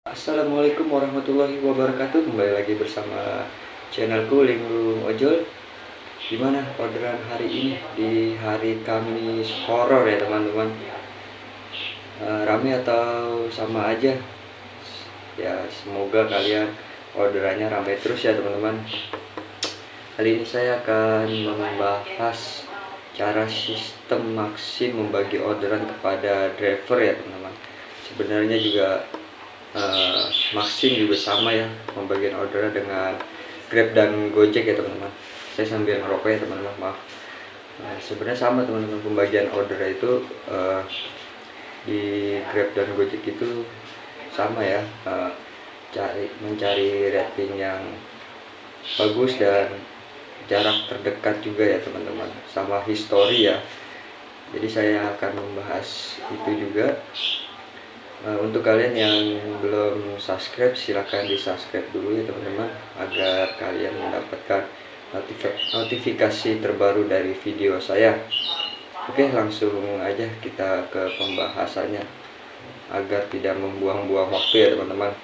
Assalamualaikum warahmatullahi wabarakatuh. Kembali lagi bersama channelku Linglung Ojol. Gimana orderan hari ini di hari Kamis horor ya teman-teman? Rame atau sama aja? Ya semoga kalian orderannya rame terus ya teman-teman. Kali ini saya akan membahas cara sistem Maxim membagi orderan kepada driver ya teman-teman. Sebenarnya juga Maxim juga sama ya pembagian orderan dengan Grab dan Gojek ya teman-teman. Saya sambil ngerokok ya teman-teman, maaf. Sebenarnya sama teman-teman, pembagian order itu di Grab dan Gojek itu sama ya, mencari rating yang bagus dan jarak terdekat juga ya teman-teman, sama histori ya. Jadi saya akan membahas itu juga. Untuk kalian yang belum subscribe, silahkan di subscribe dulu ya teman-teman, agar kalian mendapatkan notifikasi terbaru dari video saya. Oke, langsung aja kita ke pembahasannya agar tidak membuang-buang waktu ya teman-teman.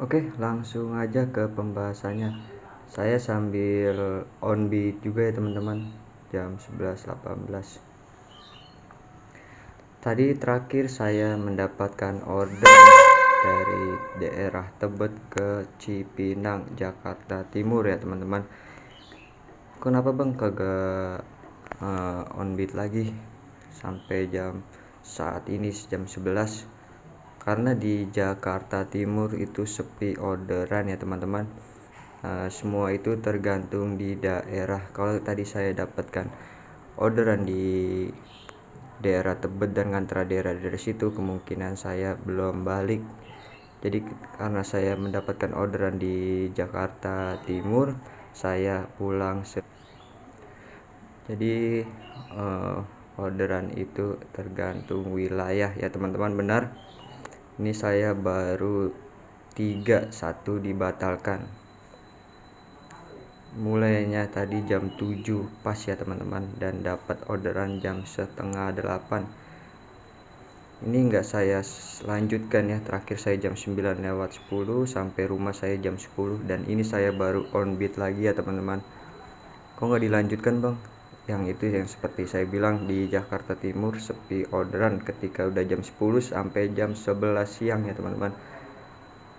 Oke, langsung aja ke pembahasannya. Saya sambil on beat juga ya teman-teman, jam 11.18. Tadi terakhir saya mendapatkan order dari daerah Tebet ke Cipinang, Jakarta Timur ya teman-teman. Kenapa bang kagak on beat lagi sampai jam saat ini jam 11? Karena di Jakarta Timur itu sepi orderan ya teman-teman. Semua itu tergantung di daerah. Kalau tadi saya dapatkan orderan di daerah Tebet dan antara daerah dari situ, kemungkinan saya belum balik. Jadi karena saya mendapatkan orderan di Jakarta Timur, saya pulang. Jadi orderan itu tergantung wilayah ya teman-teman, benar. Ini saya baru 1 dibatalkan. Mulainya tadi jam 7 pas ya teman-teman, dan dapat orderan jam setengah 8. Ini enggak saya lanjutkan ya, terakhir saya jam 9:10 sampai rumah saya jam 10, dan ini saya baru on beat lagi ya teman-teman. Kok nggak dilanjutkan bang? Yang itu yang seperti saya bilang, di Jakarta Timur sepi orderan ketika udah jam 10 sampai jam 11 siang ya teman-teman.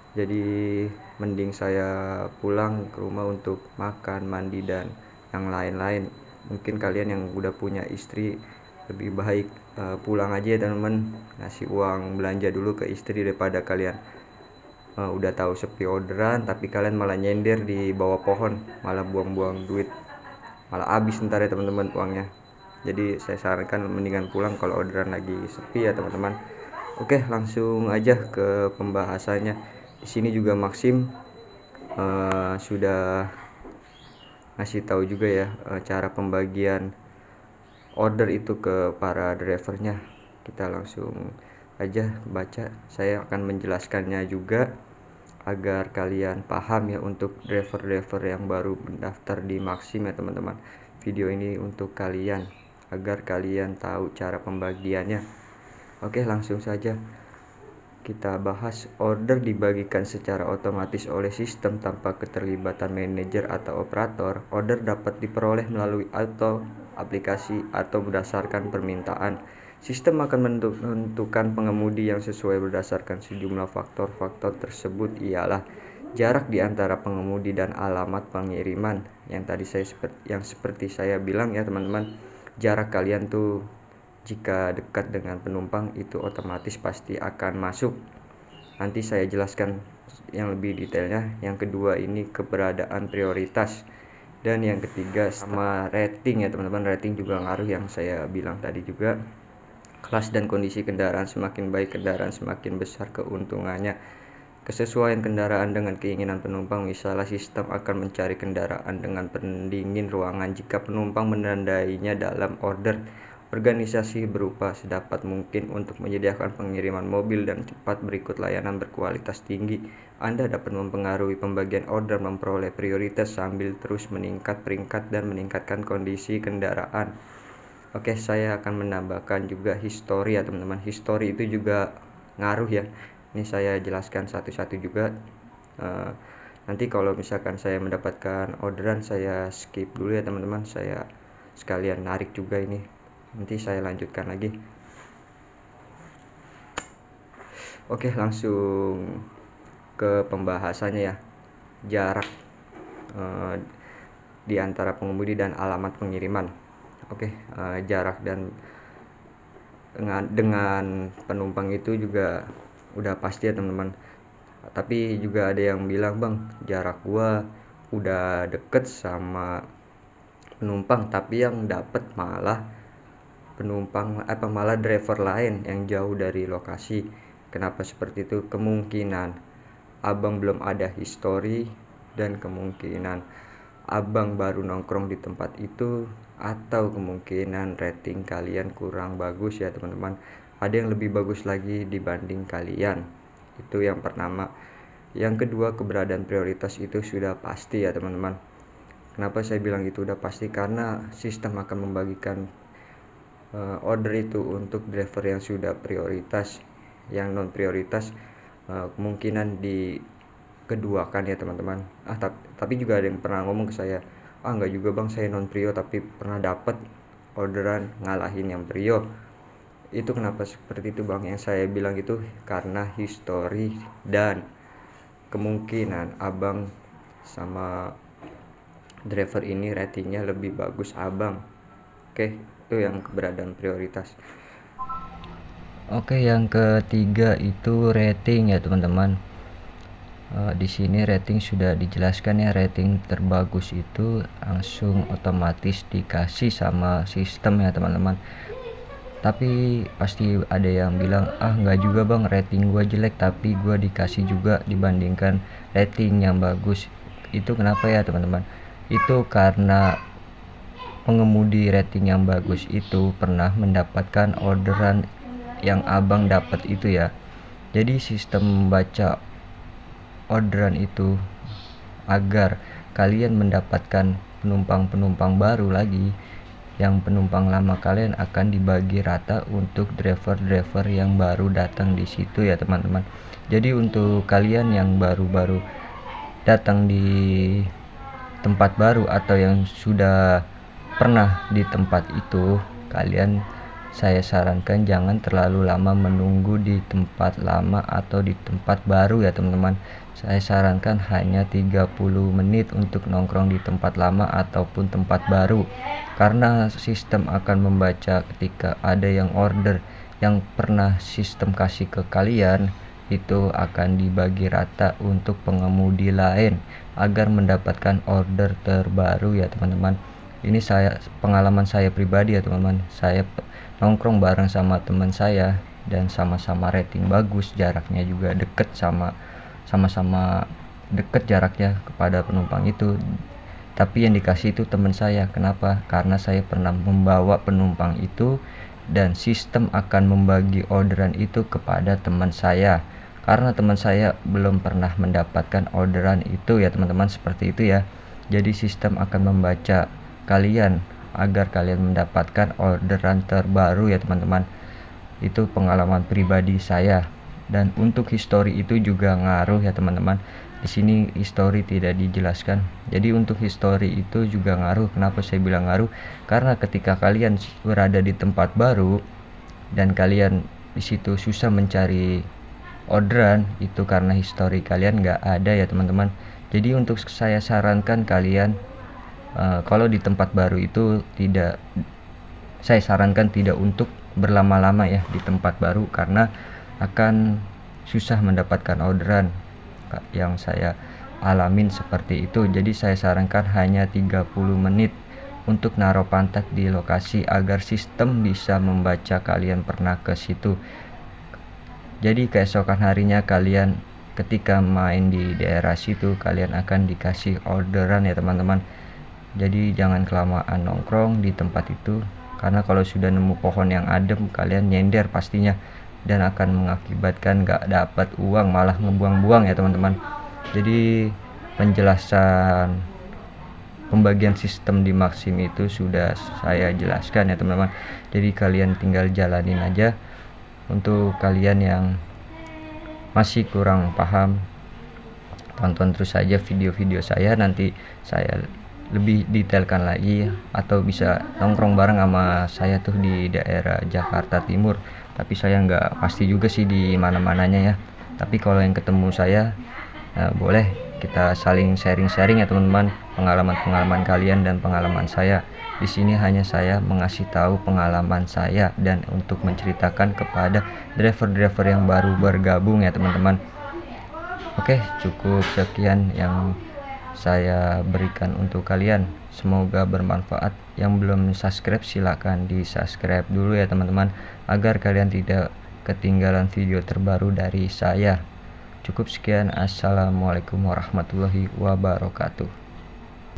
Jadi mending saya pulang ke rumah untuk makan, mandi, dan yang lain-lain. Mungkin kalian yang udah punya istri lebih baik pulang aja ya teman-teman, ngasih uang belanja dulu ke istri daripada kalian udah tahu sepi orderan tapi kalian malah nyender di bawah pohon, malah buang-buang duit, malah habis ntar ya teman-teman uangnya. Jadi saya sarankan mendingan pulang kalau orderan lagi sepi ya teman-teman. Oke, langsung aja ke pembahasannya. Di sini juga Maxim sudah ngasih tahu juga ya cara pembagian order itu ke para drivernya. Kita langsung aja baca. Saya akan menjelaskannya juga agar kalian paham ya, untuk driver-driver yang baru mendaftar di Maxim ya teman-teman. Video ini untuk kalian agar kalian tahu cara pembagiannya. Oke, langsung saja kita bahas. Order dibagikan secara otomatis oleh sistem tanpa keterlibatan manajer atau operator. Order dapat diperoleh melalui auto aplikasi atau berdasarkan permintaan. Sistem akan menentukan pengemudi yang sesuai berdasarkan sejumlah faktor. Faktor tersebut ialah jarak di antara pengemudi dan alamat pengiriman. Yang tadi yang seperti saya bilang ya teman-teman, jarak kalian tuh jika dekat dengan penumpang itu otomatis pasti akan masuk. Nanti saya jelaskan yang lebih detailnya. Yang kedua ini keberadaan prioritas, dan yang ketiga sama rating ya teman-teman. Rating juga ngaruh, yang saya bilang tadi juga. Kelas dan kondisi kendaraan, semakin baik kendaraan semakin besar keuntungannya. Kesesuaian kendaraan dengan keinginan penumpang, misalnya sistem akan mencari kendaraan dengan pendingin ruangan jika penumpang menandainya dalam order. Organisasi berupa sedapat mungkin untuk menyediakan pengiriman mobil dan cepat berikut layanan berkualitas tinggi. Anda dapat mempengaruhi pembagian order, memperoleh prioritas sambil terus meningkat peringkat dan meningkatkan kondisi kendaraan. Oke, saya akan menambahkan juga histori ya teman-teman. Histori itu juga ngaruh ya. Ini saya jelaskan satu-satu juga. Nanti kalau misalkan saya mendapatkan orderan, saya skip dulu ya teman-teman, saya sekalian narik juga ini, nanti saya lanjutkan lagi. Oke, langsung ke pembahasannya ya. Jarak di antara pengemudi dan alamat pengiriman. Oke, jarak dan dengan penumpang itu juga udah pasti ya teman-teman. Tapi juga ada yang bilang, bang, jarak gua udah deket sama penumpang, tapi yang dapet malah penumpang malah driver lain yang jauh dari lokasi. Kenapa seperti itu? Kemungkinan abang belum ada history, dan kemungkinan abang baru nongkrong di tempat itu, atau kemungkinan rating kalian kurang bagus ya teman-teman. Ada yang lebih bagus lagi dibanding kalian. Itu yang pertama. Yang kedua, keberadaan prioritas itu sudah pasti ya teman-teman. Kenapa saya bilang itu udah pasti? Karena sistem akan membagikan order itu untuk driver yang sudah prioritas. Yang non prioritas kemungkinan dikeduakan ya teman-teman. Tapi juga ada yang pernah ngomong ke saya, enggak juga bang, saya non prio tapi pernah dapat orderan ngalahin yang prio. Itu kenapa seperti itu bang? Yang saya bilang itu karena history dan kemungkinan abang sama driver ini ratingnya lebih bagus abang. Oke, itu yang keberadaan prioritas. Oke, yang ketiga itu rating ya teman-teman. Di sini rating sudah dijelaskan ya, rating terbagus itu langsung otomatis dikasih sama sistem ya teman-teman. Tapi pasti ada yang bilang, nggak juga bang, rating gua jelek tapi gua dikasih juga dibandingkan rating yang bagus. Itu kenapa ya teman-teman? Itu karena pengemudi rating yang bagus itu pernah mendapatkan orderan yang abang dapat itu ya. Jadi sistem membaca orderan itu agar kalian mendapatkan penumpang-penumpang baru lagi. Yang penumpang lama kalian akan dibagi rata untuk driver-driver yang baru datang di situ ya teman-teman. Jadi untuk kalian yang baru-baru datang di tempat baru atau yang sudah pernah di tempat itu, kalian saya sarankan jangan terlalu lama menunggu di tempat lama atau di tempat baru ya teman-teman. Saya sarankan hanya 30 menit untuk nongkrong di tempat lama ataupun tempat baru, karena sistem akan membaca ketika ada yang order yang pernah sistem kasih ke kalian, itu akan dibagi rata untuk pengemudi lain agar mendapatkan order terbaru ya teman-teman. Ini pengalaman saya pribadi ya teman-teman. Saya nongkrong bareng sama teman saya dan sama-sama rating bagus, jaraknya juga deket, sama-sama deket jaraknya kepada penumpang itu. Tapi yang dikasih itu teman saya. Kenapa? Karena saya pernah membawa penumpang itu dan sistem akan membagi orderan itu kepada teman saya. Karena teman saya belum pernah mendapatkan orderan itu ya teman-teman, seperti itu ya. Jadi sistem akan membaca kalian agar kalian mendapatkan orderan terbaru ya teman-teman. Itu pengalaman pribadi saya. Dan untuk history itu juga ngaruh ya teman-teman. Di sini history tidak dijelaskan. Jadi untuk history itu juga ngaruh. Kenapa saya bilang ngaruh? Karena ketika kalian berada di tempat baru dan kalian di situ susah mencari orderan, itu karena history kalian nggak ada ya teman-teman. Jadi untuk saya sarankan kalian kalau di tempat baru itu saya sarankan tidak untuk berlama-lama ya di tempat baru, karena akan susah mendapatkan orderan. Yang saya alamin seperti itu. Jadi saya sarankan hanya 30 menit untuk naruh pantat di lokasi agar sistem bisa membaca kalian pernah ke situ. Jadi keesokan harinya kalian ketika main di daerah situ, kalian akan dikasih orderan ya teman-teman. Jadi jangan kelamaan nongkrong di tempat itu, karena kalau sudah nemu pohon yang adem, kalian nyender pastinya, dan akan mengakibatkan gak dapat uang, malah ngebuang-buang ya teman-teman. Jadi penjelasan pembagian sistem di Maxim itu sudah saya jelaskan ya teman-teman. Jadi kalian tinggal jalanin aja. Untuk kalian yang masih kurang paham, tonton terus saja video-video saya, nanti saya lebih detailkan lagi, atau bisa nongkrong bareng sama saya tuh di daerah Jakarta Timur, tapi saya nggak pasti juga sih di mana-mananya ya. Tapi kalau yang ketemu saya, boleh kita saling sharing-sharing ya teman-teman, pengalaman-pengalaman kalian dan pengalaman saya. Di sini hanya saya mengasih tahu pengalaman saya dan untuk menceritakan kepada driver-driver yang baru bergabung ya teman-teman. Oke, cukup sekian yang saya berikan untuk kalian. Semoga bermanfaat. Yang belum subscribe silahkan di subscribe dulu ya teman-teman, agar kalian tidak ketinggalan video terbaru dari saya. Cukup sekian. Assalamualaikum warahmatullahi wabarakatuh.